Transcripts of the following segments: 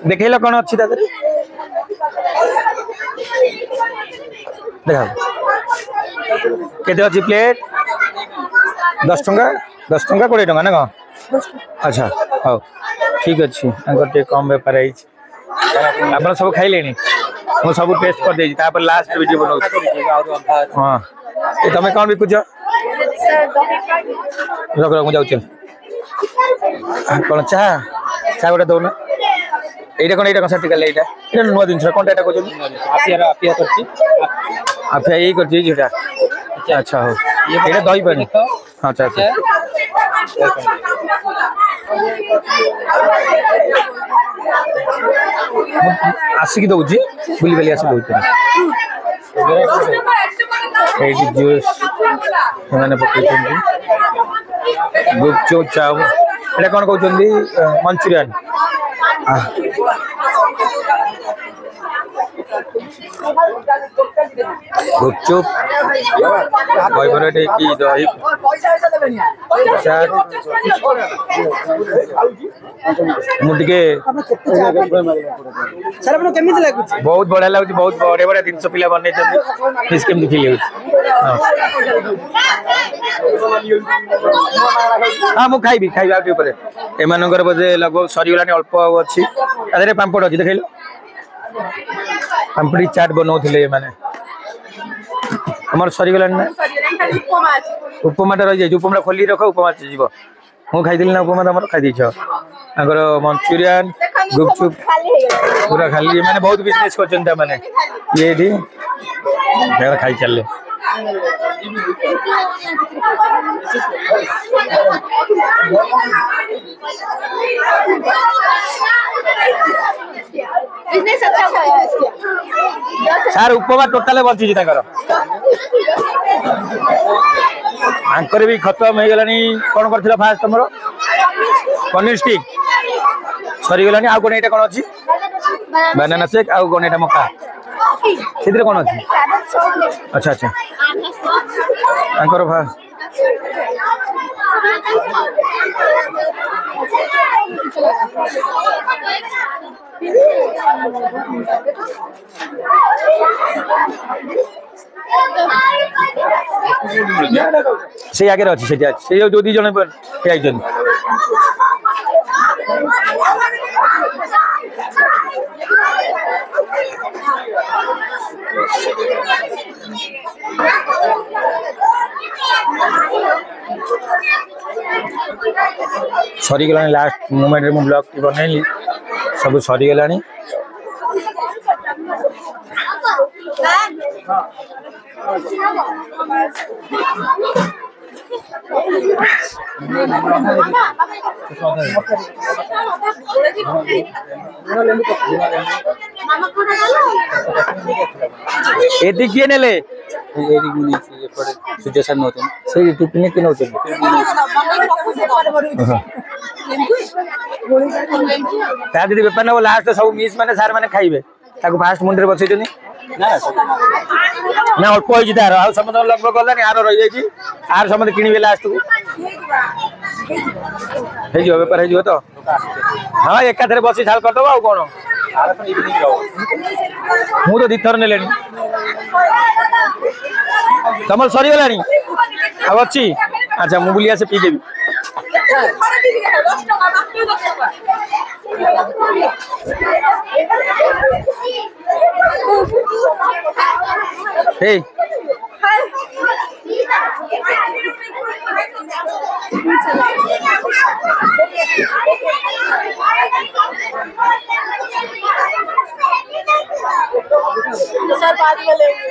देखल कौन अच्छी देखा 10 10 टंका 20 टंका ना कौन अच्छा हाँ ठीक अच्छे कम बेपार आप सब खाइले मुझे सब टेस्ट कर दे लास्ट वीडियो बनाऊ हाँ तुम कौन बिकुच रख रख मुझे जाऊँ कौन चाह चाह गोटे दौना এইটা কোন সার্টিফিকেট এইটা এটা নয়া জিনিস কোনটা এটা কইছো আপিয়া করছি আপিয়া এই করছি যেটা আচ্ছা হো এটা দই পানি আচ্ছা আচ্ছা আসি কি দউছি বুলি বলি আসি দউছি এই জুস মানে পকাইছেন গুপচুপ চাও এটা কোন কইছেন মঞ্চুরিয়ান गुपचुप की दही बहुत बढ़िया लगुच बहुत बढ़िया बढ़िया जिन पिला बन फिल हाँ मुझे खाइबी खाइबा एम बोधे लगभग सरीगला अल्प अच्छी पांपड़ अच्छी देख पांपड़ी चाट बनाऊे मैंने सरीगला ना उपमाटा रही जाए उपमा खोल रख उपमा जीव मुझे खाई ना उपमा तुम खाई मंचूरियन गुपचुप पूरा खाली मैंने बहुत बिजनेस कर खाई चलले सार उपमा टोटाल बची आंकर भी खत्म हो गलानी कौन कर फास्ट तुम पनीर स्टिक सरीगलानी आउ कौन कौन अच्छी बनाना शेक आउ कौन मक्का से कौन अच्छी अच्छा अच्छा आंकर से आगे अच्छी से जो दी जन सरीगला लास्ट मोमेंट में ब्लॉग बनैली सब सरीगला एटी किए नेले सुजेशन नोते से टिफिन के नोते ता दीदी बेपार ना लास्ट सब मिस माने सार माने खाइबे ताको फास्ट मुंडे बसै जनी ना अल्प होई तार आ समझ लगभग गलानी आर रही जाई आर समझ किनिबे लास्ट को हे जो बेपार हे जो तो हां एकाथरे बसी झाल कर दबा आ कोन मु तो दिथर नेलेनी तमल सरी गलानी अब अच्छी अच्छा मु बुलिया से पी देबी हे सर बाद में लेंगे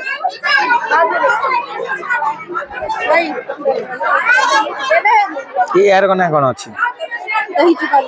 ये यार कोना कोन अछि दही चुका